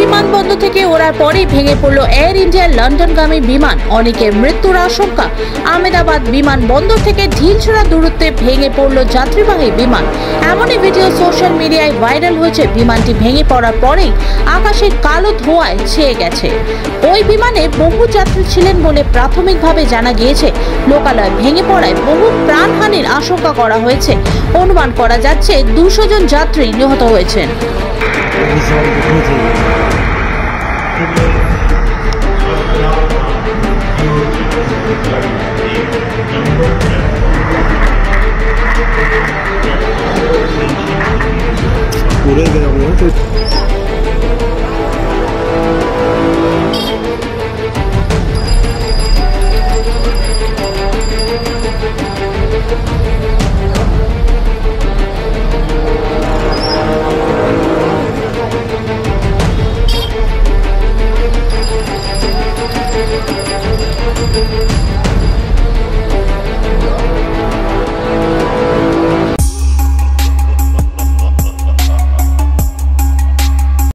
বিমানবন্দর থেকে ওড়ার পরেই ভেঙে পড়ল এয়ার ইন্ডিয়ার লন্ডনগামী বিমান। অনেকের মৃত্যুর আশঙ্কা। আহমেদাবাদ বিমানবন্দর থেকে ঢিলছোড়া দূরত্বে ভেঙে পড়ল যাত্রীবাহী বিমান। এমনই ভিডিও সোশ্যাল মিডিয়ায় ভাইরাল হয়েছে। বিমানটি ভেঙে পড়ার পরেই আকাশে কালো ধোঁয়ায় ছেয়ে গেছে। ওই বিমানে বহু যাত্রী ছিলেন বলে প্রাথমিকভাবে জানা গিয়েছে। লোকালয় ভেঙে পড়ায় বহু প্রাণহানির আশঙ্কা করা হয়েছে। অনুমান করা যাচ্ছে 200 জন যাত্রী নিহত হয়েছেন।